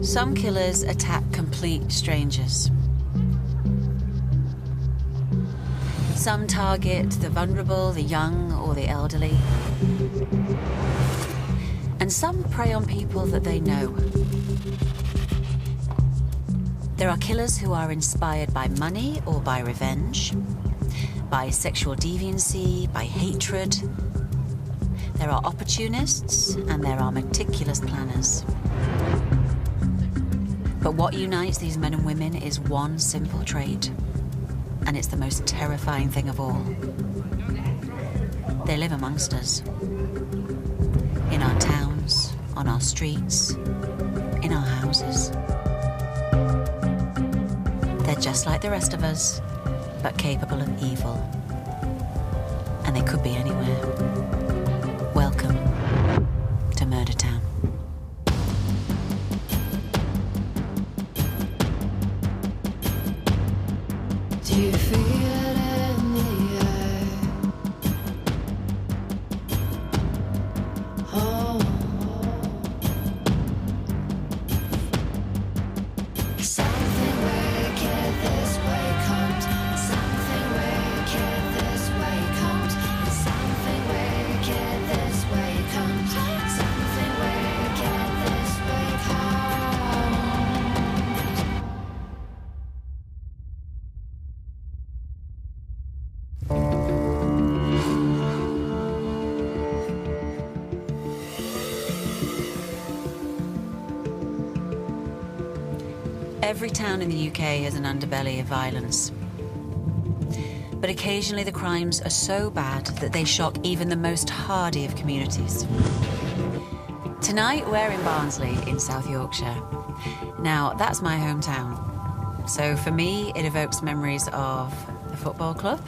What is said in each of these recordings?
Some killers attack complete strangers. Some target the vulnerable, the young, or the elderly. And some prey on people that they know. There are killers who are inspired by money or by revenge, by sexual deviancy, by hatred. There are opportunists and there are meticulous planners. But what unites these men and women is one simple trait, and it's the most terrifying thing of all. They live amongst us. In our towns, on our streets, in our houses. They're just like the rest of us, but capable of evil. And they could be anywhere. Welcome to Murdertown. Do you feel it in the air? Oh. Something wicked this way comes. Something wicked this way comes. Something wicked this way comes. Something wicked this way comes. Every town in the UK has an underbelly of violence. But occasionally the crimes are so bad that they shock even the most hardy of communities. Tonight we're in Barnsley in South Yorkshire. Now that's my hometown. So for me it evokes memories of the football club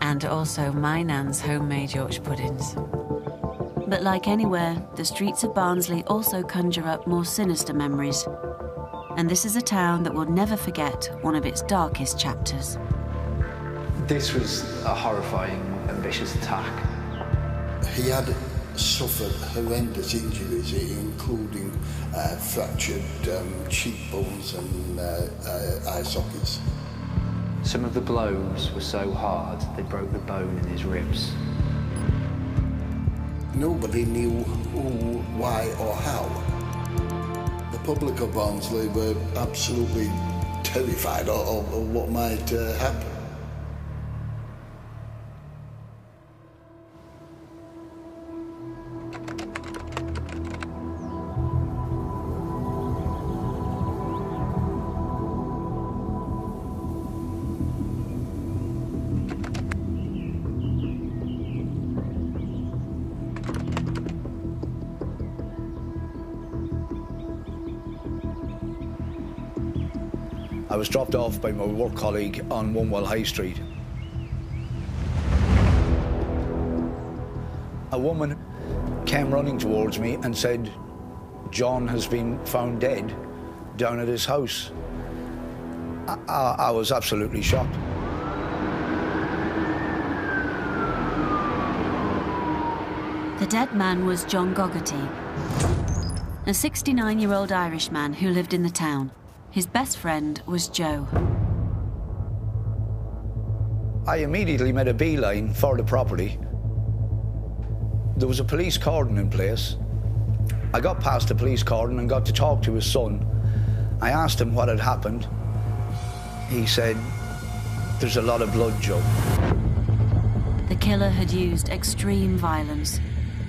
and also my nan's homemade Yorkshire puddings. But like anywhere, the streets of Barnsley also conjure up more sinister memories. And this is a town that will never forget one of its darkest chapters. This was a horrifying and vicious attack. He had suffered horrendous injuries, including fractured cheekbones and eye sockets. Some of the blows were so hard they broke the bone in his ribs. Nobody knew who, why or how. The public of Barnsley were absolutely terrified of what might happen. I was dropped off by my work colleague on Onewell High Street. A woman came running towards me and said, "John has been found dead down at his house." I was absolutely shocked. The dead man was John Gogarty, a 69-year-old Irishman who lived in the town. His best friend was Joe. I immediately made a beeline for the property. There was a police cordon in place. I got past the police cordon and got to talk to his son. I asked him what had happened. He said, "There's a lot of blood, Joe." The killer had used extreme violence.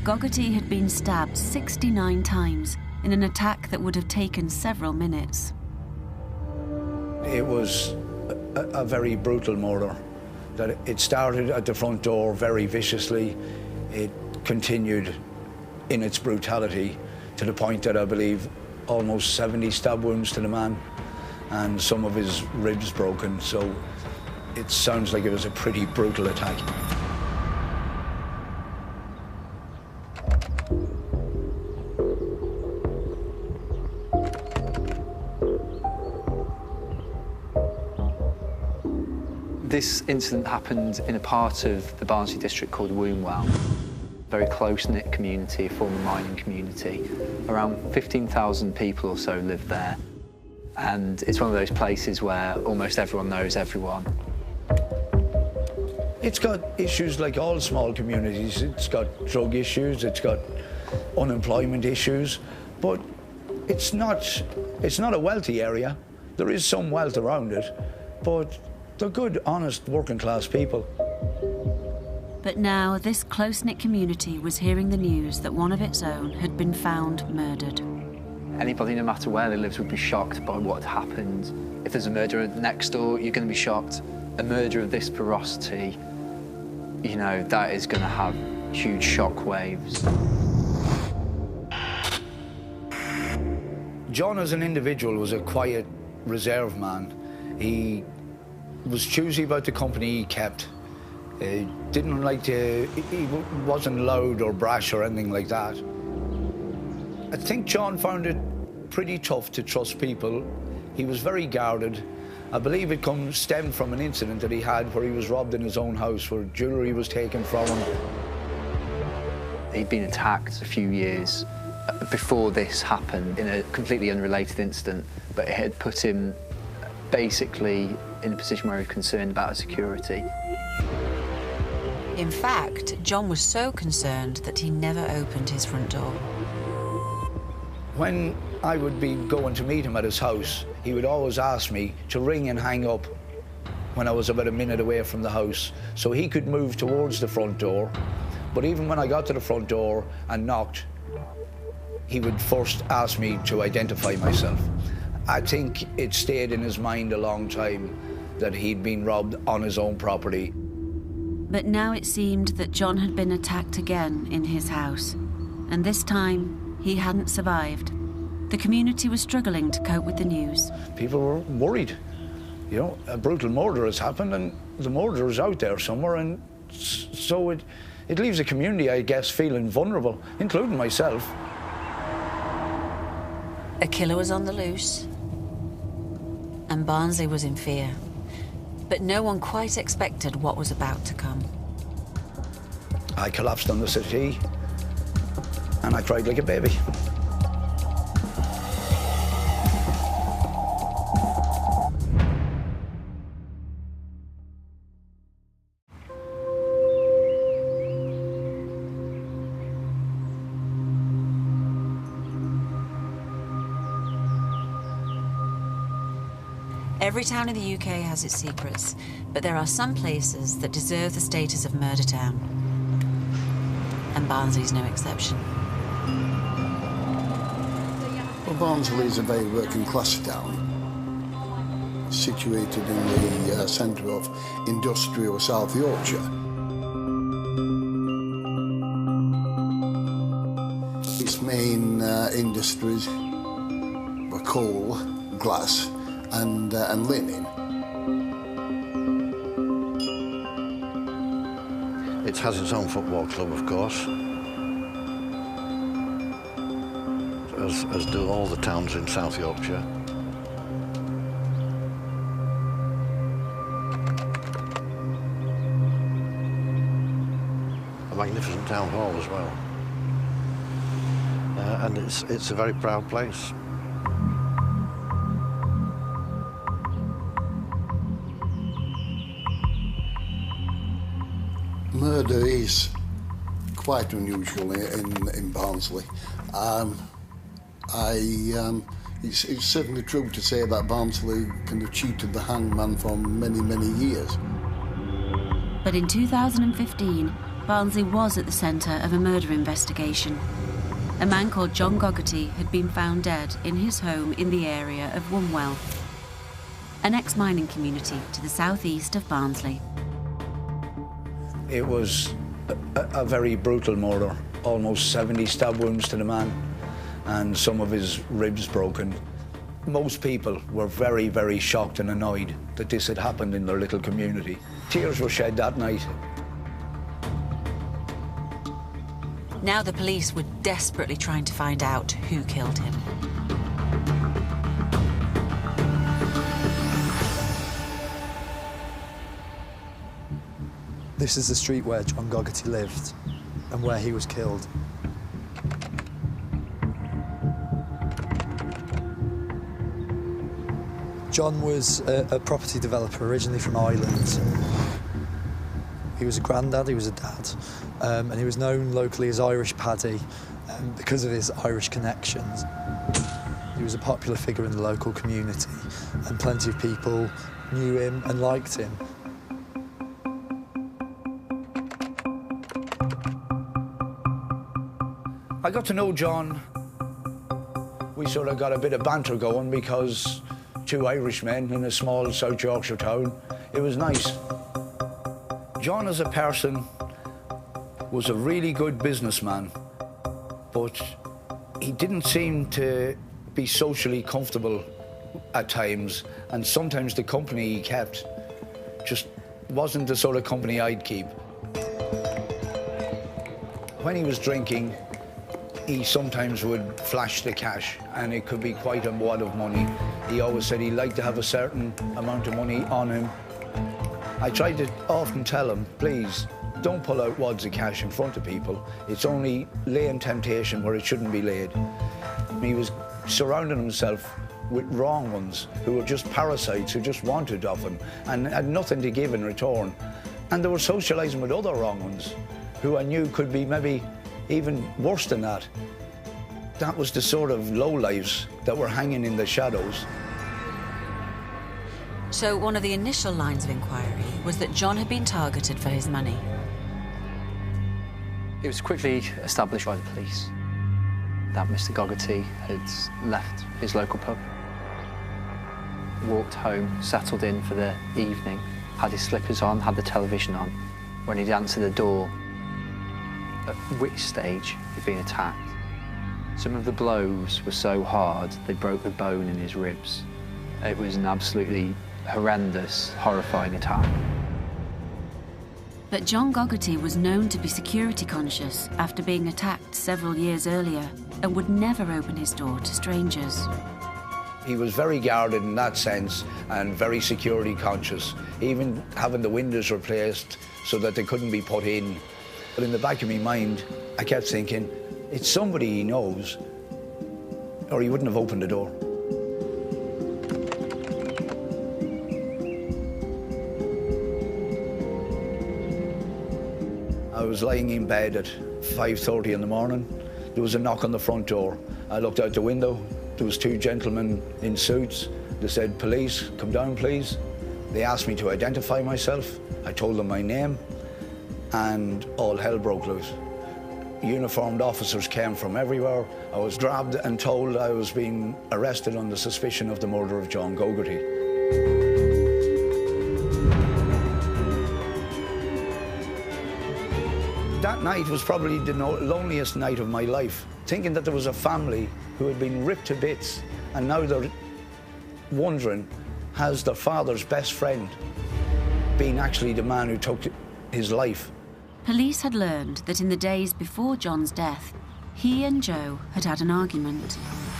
Gogarty had been stabbed 69 times in an attack that would have taken several minutes. It was a very brutal murder. That it started at the front door very viciously. It continued in its brutality to the point that I believe almost 70 stab wounds to the man and some of his ribs broken. So it sounds like it was a pretty brutal attack. This incident happened in a part of the Barnsley district called Wombwell. Very close-knit community, former mining community. Around 15,000 people or so live there. And it's one of those places where almost everyone knows everyone. It's got issues like all small communities. It's got drug issues, it's got unemployment issues, but it's not a wealthy area. There is some wealth around it, but they're good, honest, working-class people. But now this close-knit community was hearing the news that one of its own had been found murdered. Anybody, no matter where they lived, would be shocked by what had happened. If there's a murderer next door, you're going to be shocked. A murder of this ferocity, you know, that is going to have huge shock waves. John, as an individual, was a quiet, reserved man. He was choosy about the company he kept. He wasn't loud or brash or anything like that. I think John found it pretty tough to trust people. He was very guarded. I believe it stemmed from an incident that he had where he was robbed in his own house, where jewellery was taken from him. He'd been attacked a few years before this happened in a completely unrelated incident, but it had put him basically in a position where he was concerned about his security. In fact, John was so concerned that he never opened his front door. When I would be going to meet him at his house, he would always ask me to ring and hang up when I was about a minute away from the house, so he could move towards the front door. But even when I got to the front door and knocked, he would first ask me to identify myself. I think it stayed in his mind a long time that he'd been robbed on his own property. But now it seemed that John had been attacked again in his house, and this time he hadn't survived. The community was struggling to cope with the news. People were worried. You know, a brutal murder has happened and the murderer's out there somewhere, and so it leaves the community, I guess, feeling vulnerable, including myself. A killer was on the loose, and Barnsley was in fear. But no one quite expected what was about to come. I collapsed on the settee, and I cried like a baby. Every town in the UK has its secrets, but there are some places that deserve the status of Murdertown. And Barnsley's no exception. Well, Barnsley is a very working class town, situated in the centre of industrial South Yorkshire. Its main industries were coal, glass, and linen. It has its own football club, of course, as do all the towns in South Yorkshire. A magnificent town hall as well, and it's a very proud place. Murder is quite unusual in Barnsley. It's certainly true to say that Barnsley kind of cheated the hangman for many, many years. But in 2015, Barnsley was at the centre of a murder investigation. A man called John Gogarty had been found dead in his home in the area of Wunwell, an ex-mining community to the southeast of Barnsley. It was a very brutal murder, almost 70 stab wounds to the man, and some of his ribs broken. Most people were very, very shocked and annoyed that this had happened in their little community. Tears were shed that night. Now the police were desperately trying to find out who killed him. This is the street where John Gogarty lived. and where he was killed. John was a property developer originally from Ireland. He was a granddad, he was a dad, and he was known locally as Irish Paddy because of his Irish connections. He was a popular figure in the local community, and plenty of people knew him and liked him. I got to know John. We sort of got a bit of banter going because two Irishmen in a small South Yorkshire town, it was nice. John as a person was a really good businessman, but he didn't seem to be socially comfortable at times, and sometimes the company he kept just wasn't the sort of company I'd keep. When he was drinking, he sometimes would flash the cash, and it could be quite a wad of money. He always said he liked to have a certain amount of money on him. I tried to often tell him, please, don't pull out wads of cash in front of people. It's only laying temptation where it shouldn't be laid. He was surrounding himself with wrong ones who were just parasites who just wanted of him and had nothing to give in return. And they were socialising with other wrong ones who I knew could be maybe even worse than that. That was the sort of lowlives that were hanging in the shadows. So one of the initial lines of inquiry was that John had been targeted for his money. It was quickly established by the police that Mr. Gogarty had left his local pub, walked home, settled in for the evening, had his slippers on, had the television on. When he'd answered the door, at which stage he'd been attacked. Some of the blows were so hard they broke the bone in his ribs. It was an absolutely horrendous, horrifying attack. But John Gogarty was known to be security conscious after being attacked several years earlier and would never open his door to strangers. He was very guarded in that sense and very security conscious, even having the windows replaced so that they couldn't be put in. But in the back of my mind, I kept thinking, it's somebody he knows, or he wouldn't have opened the door. I was lying in bed at 5:30 in the morning. There was a knock on the front door. I looked out the window. There was two gentlemen in suits. They said, police, come down, please. They asked me to identify myself. I told them my name, and all hell broke loose. Uniformed officers came from everywhere. I was grabbed and told I was being arrested on the suspicion of the murder of John Gogarty. That night was probably the loneliest night of my life, thinking that there was a family who had been ripped to bits, and now they're wondering, has their father's best friend been actually the man who took his life? Police had learned that in the days before John's death, he and Joe had had an argument.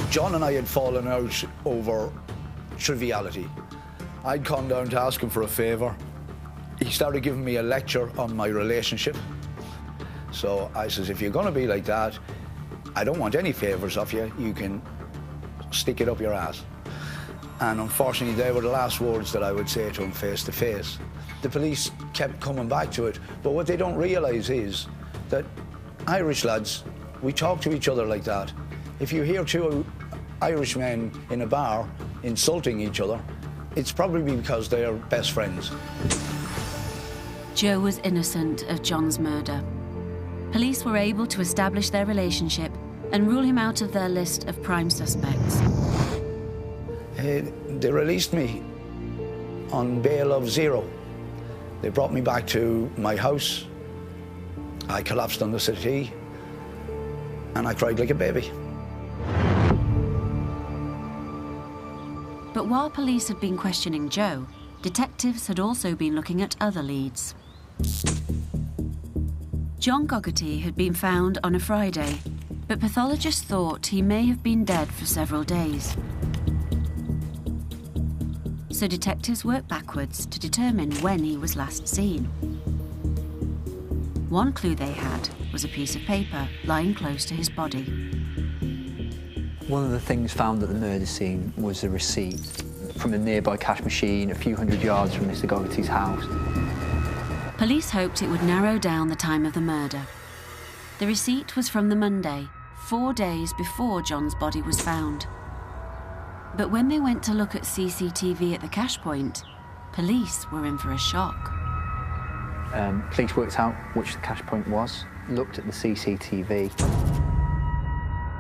John and I had fallen out over triviality. I'd come down to ask him for a favour. He started giving me a lecture on my relationship. So I says, if you're going to be like that, I don't want any favours of you. You can stick it up your ass. And unfortunately, they were the last words that I would say to him face to face. The police kept coming back to it, but what they don't realise is that Irish lads, we talk to each other like that. If you hear two Irishmen in a bar insulting each other, it's probably because they are best friends. Joe was innocent of John's murder. Police were able to establish their relationship and rule him out of their list of prime suspects. They released me on bail of 0. They brought me back to my house. I collapsed on the settee and I cried like a baby. But while police had been questioning Joe, detectives had also been looking at other leads. John Gogarty had been found on a Friday, but pathologists thought he may have been dead for several days. So detectives worked backwards to determine when he was last seen. One clue they had was a piece of paper lying close to his body. One of the things found at the murder scene was a receipt from a nearby cash machine a few hundred yards from Mr. Goggarty's house. Police hoped it would narrow down the time of the murder. The receipt was from the Monday, 4 days before John's body was found. But when they went to look at CCTV at the cash point, police were in for a shock. Police worked out which the cash point was, looked at the CCTV.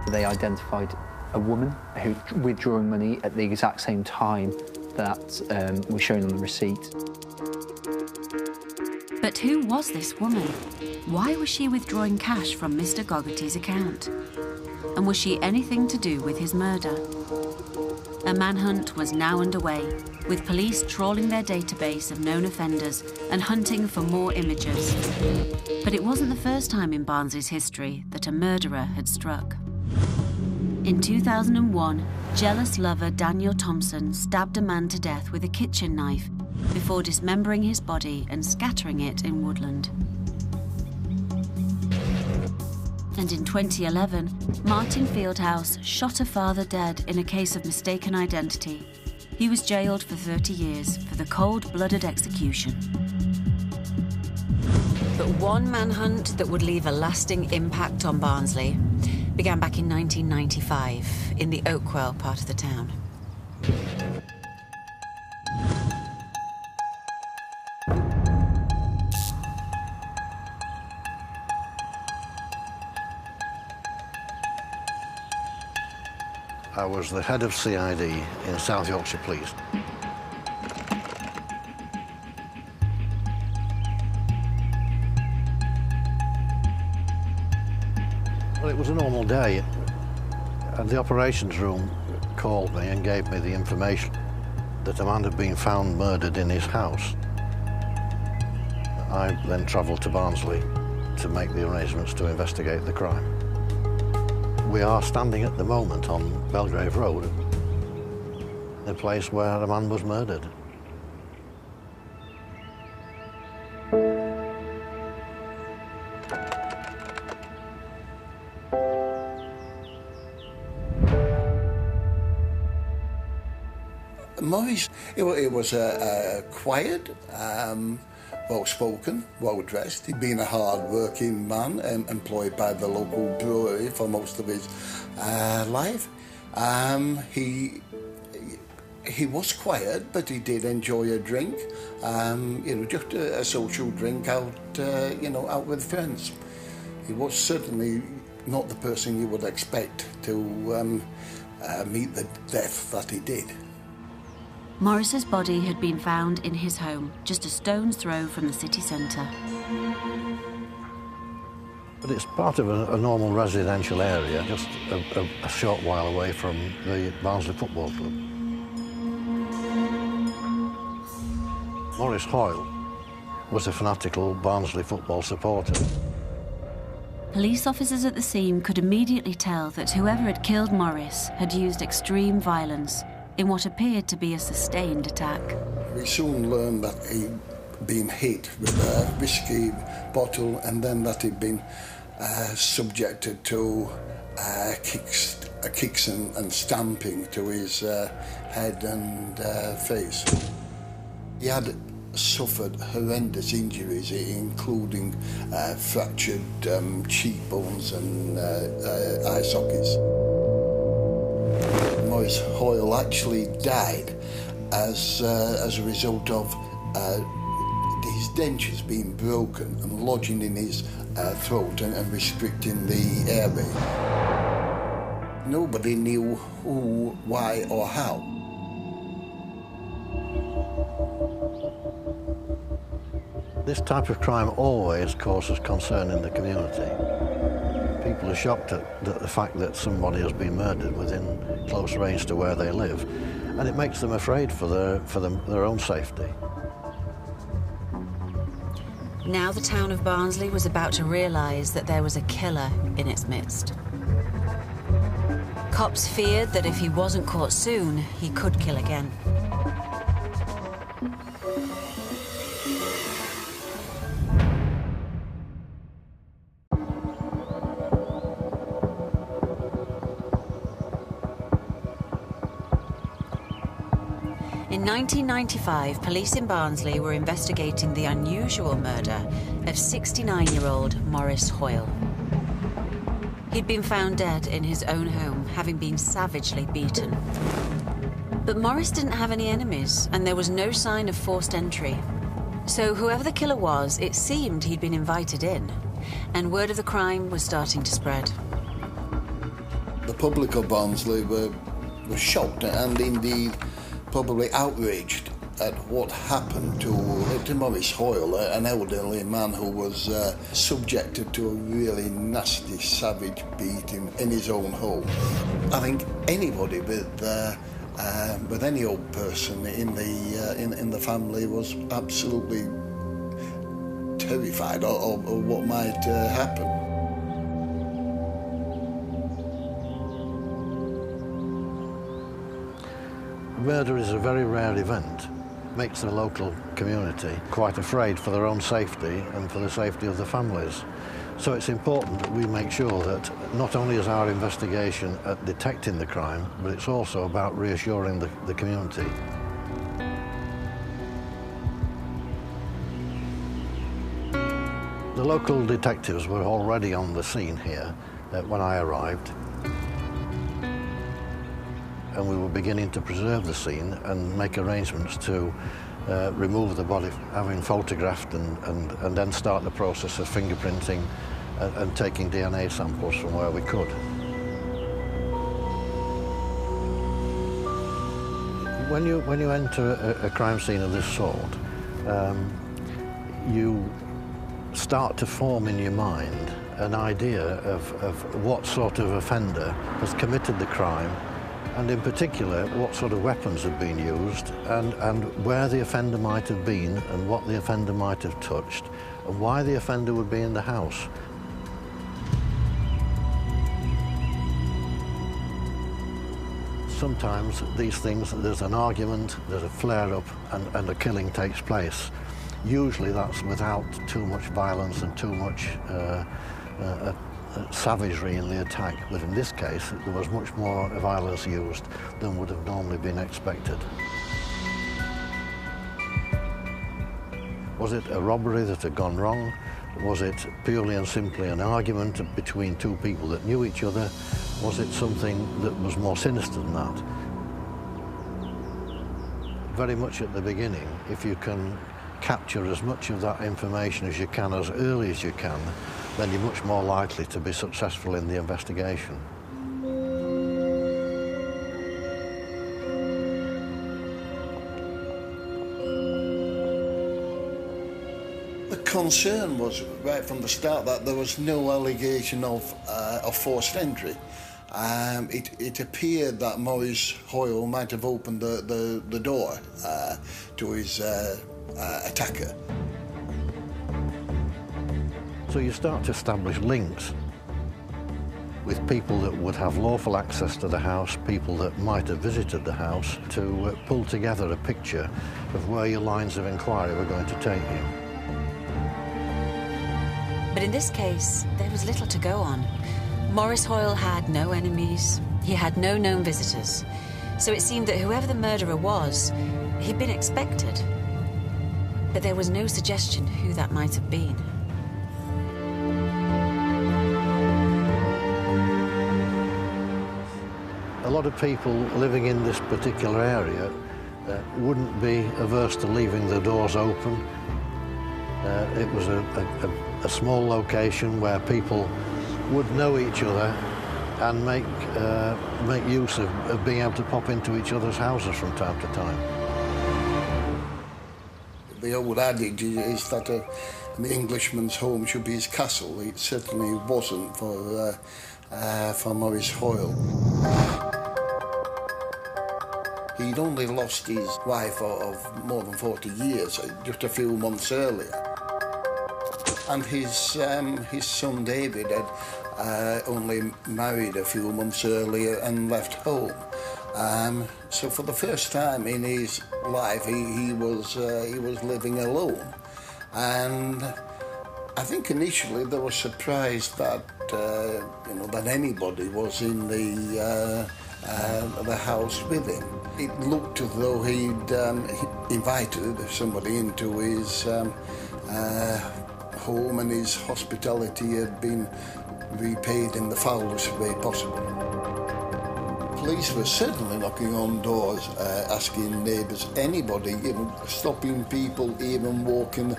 They identified a woman who was withdrawing money at the exact same time that was shown on the receipt. But who was this woman? Why was she withdrawing cash from Mr. Goggarty's account? And was she anything to do with his murder? A manhunt was now underway, with police trawling their database of known offenders and hunting for more images. But it wasn't the first time in Barnsley's history that a murderer had struck. In 2001, jealous lover Daniel Thompson stabbed a man to death with a kitchen knife before dismembering his body and scattering it in woodland. And in 2011, Martin Fieldhouse shot a father dead in a case of mistaken identity. He was jailed for 30 years for the cold-blooded execution. But one manhunt that would leave a lasting impact on Barnsley began back in 1995 in the Oakwell part of the town. I was the head of CID in South Yorkshire Police. Well, it was a normal day, and the operations room called me and gave me the information that a man had been found murdered in his house. I then travelled to Barnsley to make the arrangements to investigate the crime. We are standing at the moment on Belgrave Road, the place where a man was murdered. Morris, he was a quiet, well-spoken, well-dressed. He'd been a hard-working man, employed by the local brewery for most of his life. He was quiet, but he did enjoy a drink. Just a social drink out, out with friends. He was certainly not the person you would expect to meet the death that he did. Morris's body had been found in his home, just a stone's throw from the city centre. But it's part of a normal residential area, just a short while away from the Barnsley Football Club. Maurice Hoyle was a fanatical Barnsley football supporter. Police officers at the scene could immediately tell that whoever had killed Morris had used extreme violence in what appeared to be a sustained attack. We soon learned that he'd been hit with a whiskey bottle and then that he'd been subjected to kicks and stamping to his head and face. He had suffered horrendous injuries, including fractured cheekbones and eye sockets. Maurice Hoyle actually died as a result of his dentures being broken and lodging in his throat and restricting the airway. Nobody knew who, why or how. This type of crime always causes concern in the community. People are shocked at the fact that somebody has been murdered within close range to where they live, and it makes them afraid for their own safety. Now the town of Barnsley was about to realise that there was a killer in its midst. Cops feared that if he wasn't caught soon, he could kill again. In 1995, police in Barnsley were investigating the unusual murder of 69-year-old Maurice Hoyle. He'd been found dead in his own home, having been savagely beaten. But Maurice didn't have any enemies, and there was no sign of forced entry. So whoever the killer was, it seemed he'd been invited in, and word of the crime was starting to spread. The public of Barnsley were shocked and indeed probably outraged at what happened to Maurice Hoyle, an elderly man who was subjected to a really nasty, savage beating in his own home. I think anybody with any old person in the family was absolutely terrified of what might happen. Murder is a very rare event. Makes the local community quite afraid for their own safety and for the safety of the families. So it's important that we make sure that not only is our investigation at detecting the crime, but it's also about reassuring the community. The local detectives were already on the scene here when I arrived. And we were beginning to preserve the scene and make arrangements to remove the body, having photographed and then start the process of fingerprinting and taking DNA samples from where we could. When you enter a crime scene of this sort, you start to form in your mind an idea of what sort of offender has committed the crime, and in particular what sort of weapons have been used, and where the offender might have been and what the offender might have touched and why the offender would be in the house. Sometimes these things, there's an argument, there's a flare-up and a killing takes place. Usually that's without too much violence and too much savagery in the attack, but in this case there was much more violence used than would have normally been expected. Was it a robbery that had gone wrong? Was it purely and simply an argument between two people that knew each other? Was it something that was more sinister than that? Very much at the beginning, if you can capture as much of that information as you can as early as you can, then you're much more likely to be successful in the investigation. The concern was right from the start that there was no allegation of forced entry. It appeared that Maurice Hoyle might have opened the door to his attacker. So you start to establish links with people that would have lawful access to the house, people that might have visited the house, to pull together a picture of where your lines of inquiry were going to take you. But in this case, there was little to go on. Maurice Hoyle had no enemies, he had no known visitors, so it seemed that whoever the murderer was, he'd been expected. But there was no suggestion who that might have been. A lot of people living in this particular area wouldn't be averse to leaving the doors open. It was a small location where people would know each other and make use of being able to pop into each other's houses from time to time. The old adage is that an Englishman's home should be his castle. It certainly wasn't for Maurice Hoyle. He'd only lost his wife of more than 40 years, just a few months earlier. And his son David had only married a few months earlier and left home. So for the first time in his life, he was living alone. And I think initially they were surprised that that anybody was in the house with him. It looked as though he'd invited somebody into his home, and his hospitality had been repaid in the foulest way possible. Police were certainly knocking on doors, asking neighbours, anybody, stopping people, even walking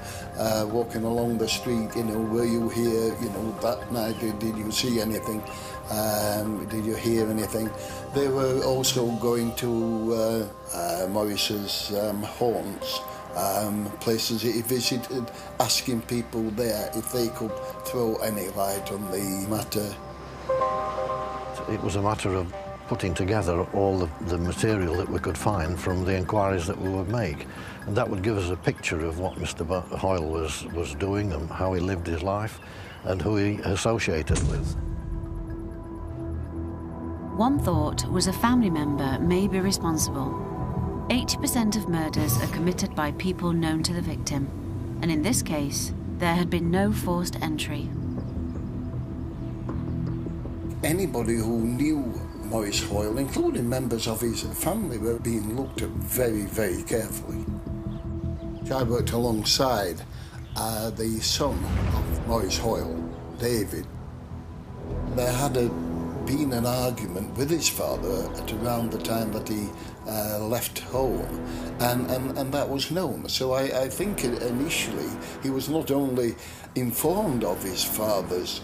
along the street. Were you here? That night, did you see anything? Did you hear anything? They were also going to Morris's haunts, places he visited, asking people there if they could throw any light on the matter. It was a matter of putting together all the material that we could find from the inquiries that we would make. And that would give us a picture of what Mr. Hoyle was doing and how he lived his life and who he associated with. One thought was a family member may be responsible. 80% of murders are committed by people known to the victim, and in this case, there had been no forced entry. Anybody who knew Maurice Hoyle, including members of his family, were being looked at very, very carefully. I worked alongside the son of Maurice Hoyle, David. There had been an argument with his father at around the time that he left home, and that was known. So I think initially he was not only informed of his father's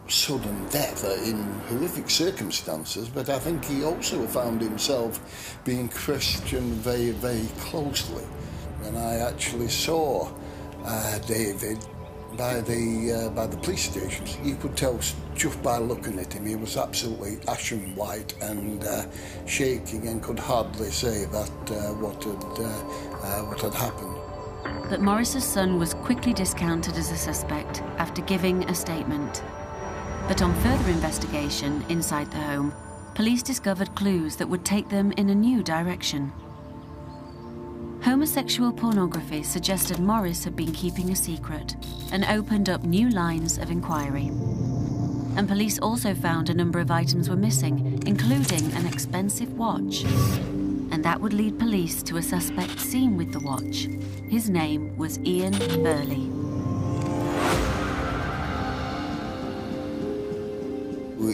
sudden death in horrific circumstances, but I think he also found himself being questioned very, very closely. When I actually saw David by the police stations, you could tell just by looking at him he was absolutely ashen white and shaking, and could hardly say that what had happened. But Morris's son was quickly discounted as a suspect after giving a statement. But on further investigation inside the home, police discovered clues that would take them in a new direction. Homosexual pornography suggested Morris had been keeping a secret and opened up new lines of inquiry. And police also found a number of items were missing, including an expensive watch. And that would lead police to a suspect seen with the watch. His name was Ian Birley.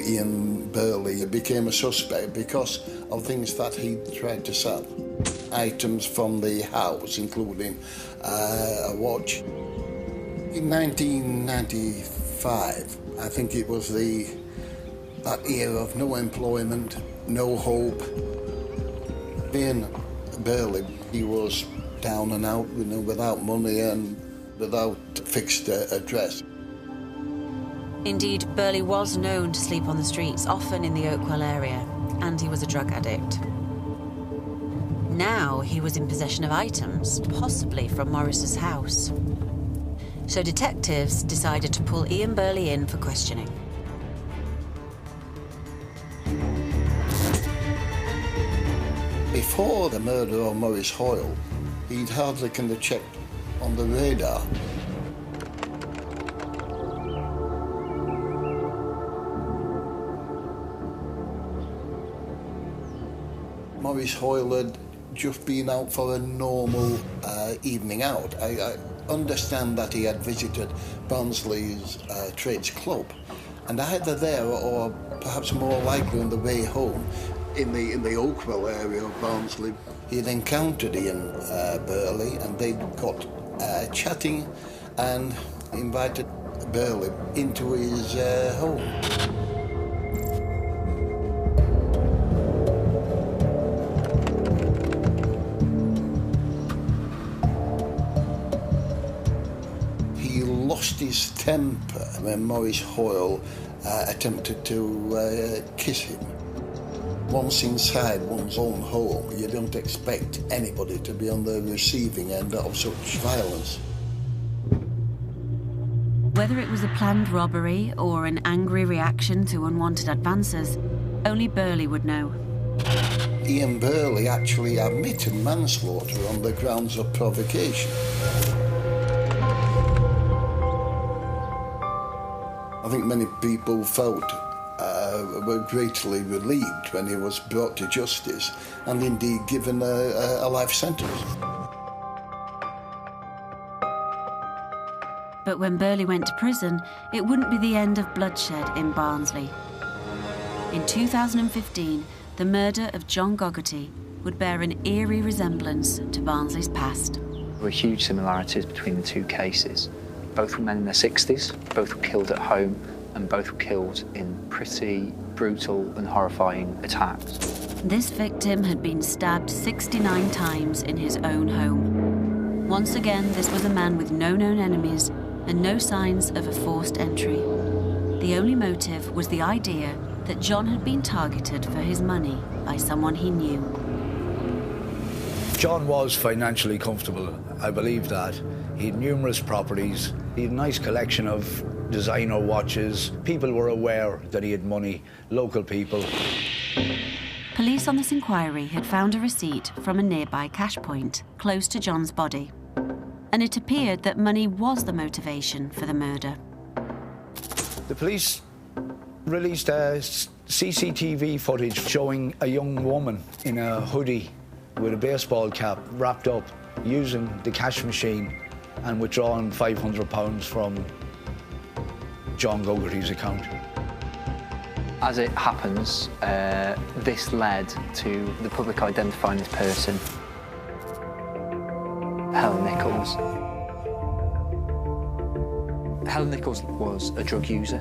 Ian Birley became a suspect because of things that he tried to sell. Items from the house, including a watch. In 1995, I think it was that era of no employment, no hope. Ian Birley, he was down and out, without money and without fixed address. Indeed, Birley was known to sleep on the streets, often in the Oakwell area, and he was a drug addict. Now he was in possession of items, possibly from Morris's house. So detectives decided to pull Ian Birley in for questioning. Before the murder of Maurice Hoyle, he'd hardly kind of checked on the radar. Maurice Hoyle had just been out for a normal evening out. I understand that he had visited Barnsley's Trades Club, and either there or perhaps more likely on the way home in the Oakwell area of Barnsley, he had encountered Ian Birley, and they'd got chatting and invited Birley into his home. Lost his temper when Maurice Hoyle attempted to kiss him. Once inside one's own home, you don't expect anybody to be on the receiving end of such violence. Whether it was a planned robbery or an angry reaction to unwanted advances, only Birley would know. Ian Birley actually admitted manslaughter on the grounds of provocation. I think many people felt were greatly relieved when he was brought to justice and indeed given a life sentence. But when Birley went to prison, it wouldn't be the end of bloodshed in Barnsley. In 2015, the murder of John Gogarty would bear an eerie resemblance to Barnsley's past. There were huge similarities between the two cases. Both were men in their 60s, both were killed at home, and both were killed in pretty brutal and horrifying attacks. This victim had been stabbed 69 times in his own home. Once again, this was a man with no known enemies and no signs of a forced entry. The only motive was the idea that John had been targeted for his money by someone he knew. John was financially comfortable, I believe that. He had numerous properties, he had a nice collection of designer watches. People were aware that he had money, local people. Police on this inquiry had found a receipt from a nearby cashpoint close to John's body, and it appeared that money was the motivation for the murder. The police released CCTV footage showing a young woman in a hoodie with a baseball cap wrapped up using the cash machine and withdrawing £500 from John Gogarty's account. As it happens, this led to the public identifying this person, Helen Nichols. Helen Nichols was a drug user.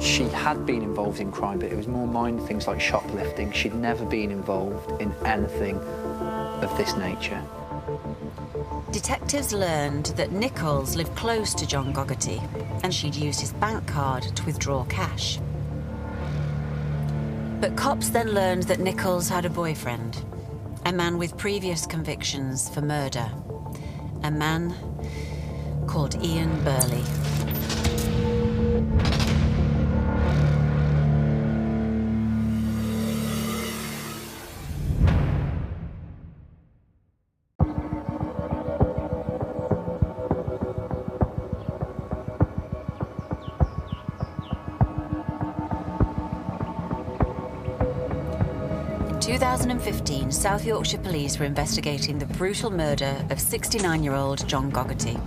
She had been involved in crime, but it was more minor things like shoplifting. She'd never been involved in anything of this nature. Detectives learned that Nichols lived close to John Gogarty, and she'd used his bank card to withdraw cash. But cops then learned that Nichols had a boyfriend, a man with previous convictions for murder, a man called Ian Birley. In 2015, South Yorkshire Police were investigating the brutal murder of 69-year-old John Gogarty.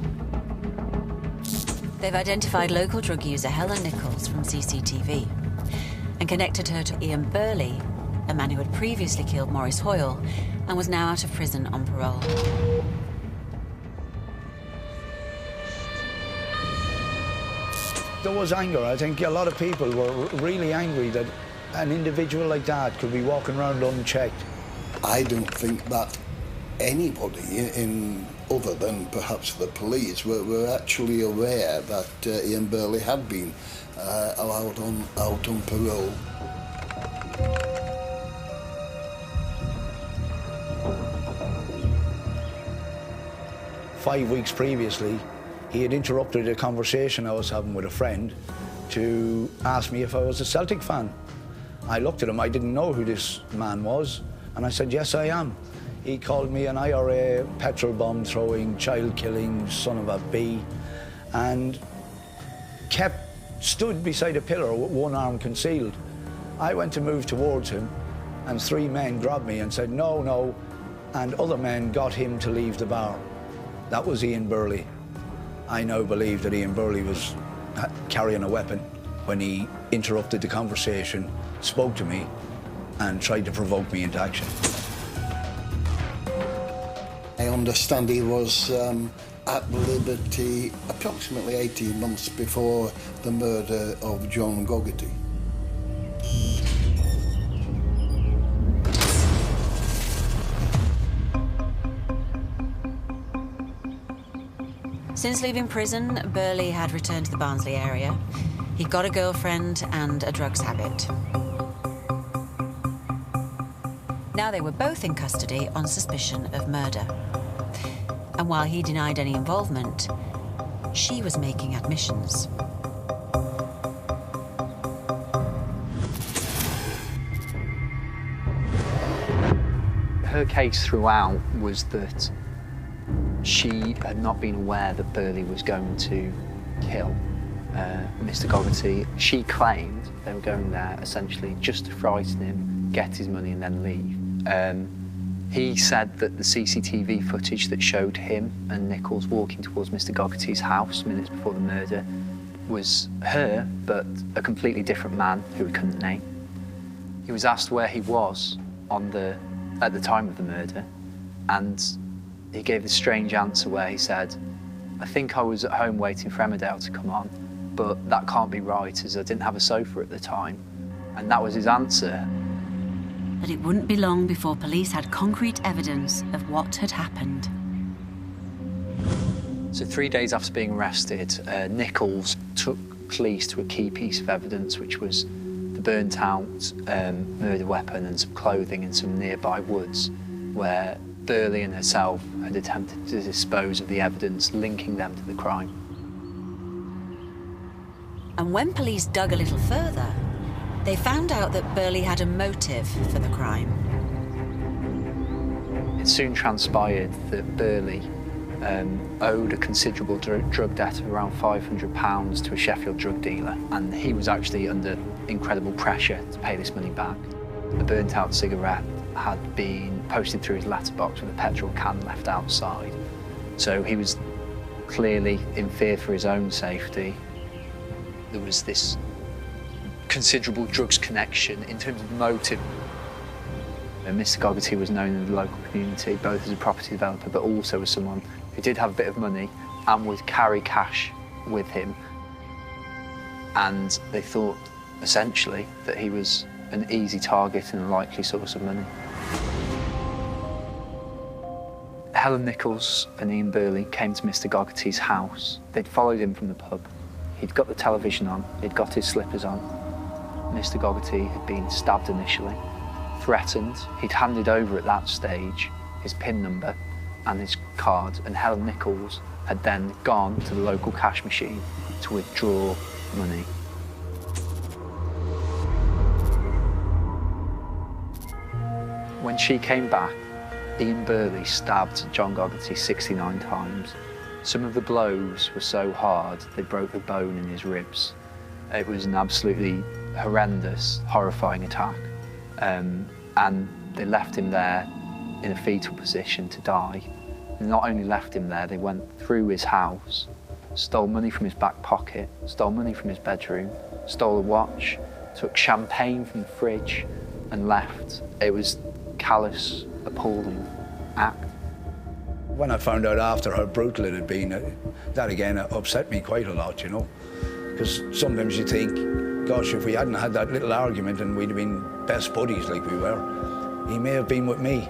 They've identified local drug user Helen Nichols from CCTV and connected her to Ian Birley, a man who had previously killed Maurice Hoyle and was now out of prison on parole. There was anger. I think a lot of people were really angry that an individual like that could be walking around unchecked. I don't think that anybody, other than perhaps the police, were actually aware that Ian Birley had been allowed out on parole. "5 weeks previously, he had interrupted a conversation I was having with a friend to ask me if I was a Celtic fan. I looked at him, I didn't know who this man was, and I said, yes, I am. He called me an IRA petrol bomb throwing, child killing son of a bee, and stood beside a pillar with one arm concealed. I went to move towards him, and 3 men grabbed me and said, no, no, and other men got him to leave the bar. That was Ian Birley. I now believe that Ian Birley was carrying a weapon when he interrupted the conversation, spoke to me, and tried to provoke me into action. I understand he was at liberty approximately 18 months before the murder of John Gogarty. Since leaving prison, Birley had returned to the Barnsley area. He'd got a girlfriend and a drugs habit. Now they were both in custody on suspicion of murder. And while he denied any involvement, she was making admissions. Her case throughout was that she had not been aware that Birley was going to kill. Mr. Gogarty. She claimed they were going there essentially just to frighten him, get his money and then leave. He said that the CCTV footage that showed him and Nichols walking towards Mr. Gogarty's house minutes before the murder was her, but a completely different man who he couldn't name. He was asked where he was at the time of the murder, and he gave this strange answer where he said, "I think I was at home waiting for Emmerdale to come on, but that can't be right as I didn't have a sofa at the time." And that was his answer. But it wouldn't be long before police had concrete evidence of what had happened. So 3 days after being arrested, Nichols took police to a key piece of evidence, which was the burnt out murder weapon and some clothing in some nearby woods, where Birley and herself had attempted to dispose of the evidence linking them to the crime. And when police dug a little further, they found out that Birley had a motive for the crime. It soon transpired that Birley owed a considerable drug debt of around £500 to a Sheffield drug dealer, and he was actually under incredible pressure to pay this money back. A burnt out cigarette had been posted through his letterbox with a petrol can left outside, so he was clearly in fear for his own safety. There was this considerable drugs connection in terms of motive. Mr. Gogarty was known in the local community both as a property developer but also as someone who did have a bit of money and would carry cash with him. And they thought essentially that he was an easy target and a likely source of money. Helen Nichols and Ian Birley came to Mr. Gogarty's house. They'd followed him from the pub. He'd got the television on, he'd got his slippers on. Mr. Gogarty had been stabbed initially, threatened. He'd handed over at that stage his PIN number and his card, and Helen Nichols had then gone to the local cash machine to withdraw money. When she came back, Ian Birley stabbed John Gogarty 69 times. Some of the blows were so hard they broke the bone in his ribs. It was an absolutely horrendous, horrifying attack. And they left him there in a fetal position to die. And not only left him there, they went through his house, stole money from his back pocket, stole money from his bedroom, stole a watch, took champagne from the fridge and left. It was callous, appalling act. When I found out after how brutal it had been, that again upset me quite a lot, you know. Because sometimes you think, gosh, if we hadn't had that little argument and we'd have been best buddies like we were, he may have been with me,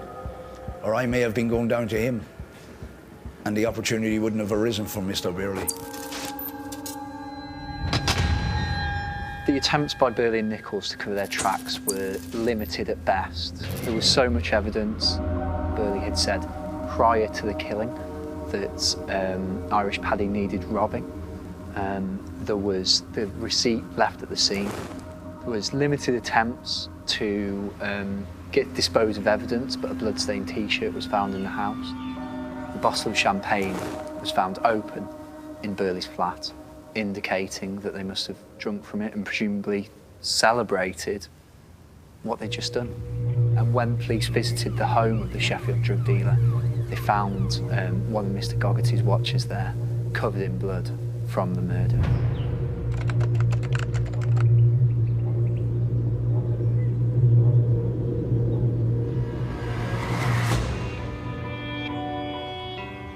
or I may have been going down to him, and the opportunity wouldn't have arisen for Mr. Birley. The attempts by Birley and Nichols to cover their tracks were limited at best. There was so much evidence. Birley had said prior to the killing that Irish Paddy needed robbing. There was the receipt left at the scene. There was limited attempts to dispose of evidence, but a bloodstained T-shirt was found in the house. The bottle of champagne was found open in Birley's flat, indicating that they must have drunk from it and presumably celebrated what they'd just done. And when police visited the home of the Sheffield drug dealer, they found one of Mr. Gogarty's watches there, covered in blood from the murder.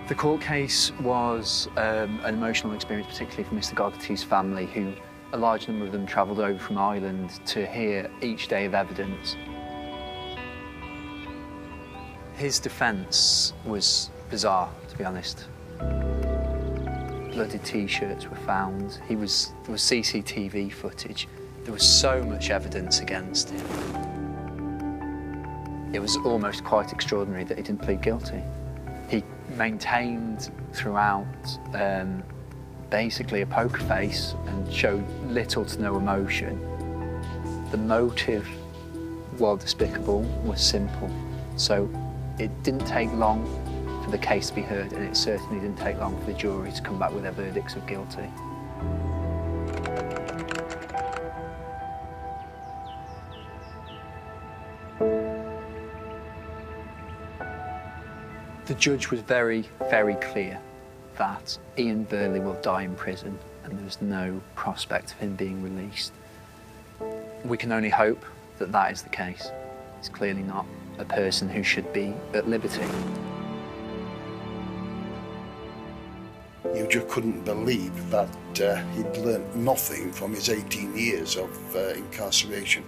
The court case was an emotional experience, particularly for Mr. Gogarty's family, who a large number of them travelled over from Ireland to hear each day of evidence. His defence was bizarre, to be honest. Bloody T-shirts were found. There was CCTV footage. There was so much evidence against him. It was almost quite extraordinary that he didn't plead guilty. He maintained throughout basically a poker face and showed little to no emotion. The motive, while despicable, was simple. So it didn't take long for the case to be heard, and it certainly didn't take long for the jury to come back with their verdicts of guilty. The judge was very, very clear that Ian Birley will die in prison and there's no prospect of him being released. We can only hope that that is the case. He's clearly not a person who should be at liberty. You just couldn't believe that he'd learnt nothing from his 18 years of incarceration.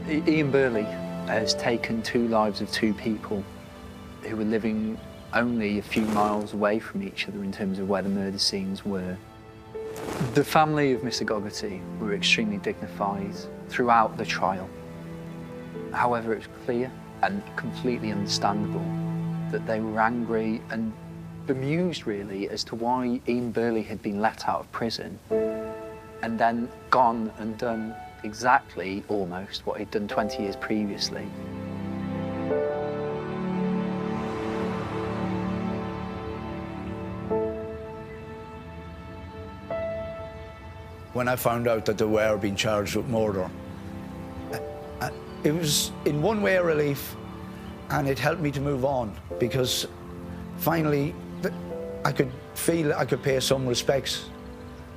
Ian Birley has taken 2 lives of 2 people who were living only a few miles away from each other in terms of where the murder scenes were. The family of Mr. Gogarty were extremely dignified throughout the trial. However, it was clear and completely understandable that they were angry and bemused, really, as to why Ian Birley had been let out of prison and then gone and done exactly, almost, what he'd done 20 years previously. When I found out that they were being charged with murder, it was in one way a relief, and it helped me to move on, because finally I could feel I could pay some respects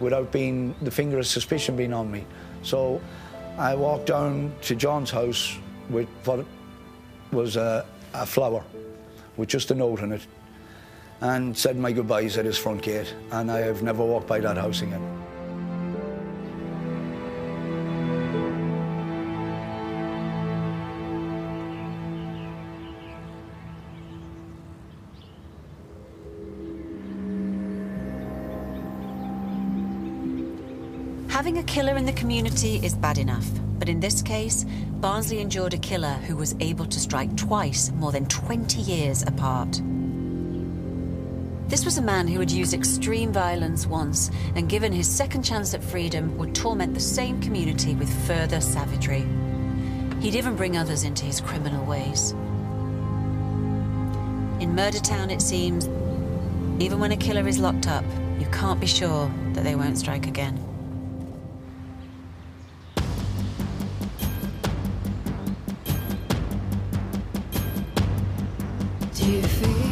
without being the finger of suspicion being on me. So I walked down to John's house with what was a flower with just a note in it, and said my goodbyes at his front gate, and I have never walked by that house again. Having a killer in the community is bad enough, but in this case, Barnsley endured a killer who was able to strike twice more than 20 years apart. This was a man who had used extreme violence once and, given his second chance at freedom, would torment the same community with further savagery. He'd even bring others into his criminal ways. In Murdertown, it seems, even when a killer is locked up, you can't be sure that they won't strike again. Do you feel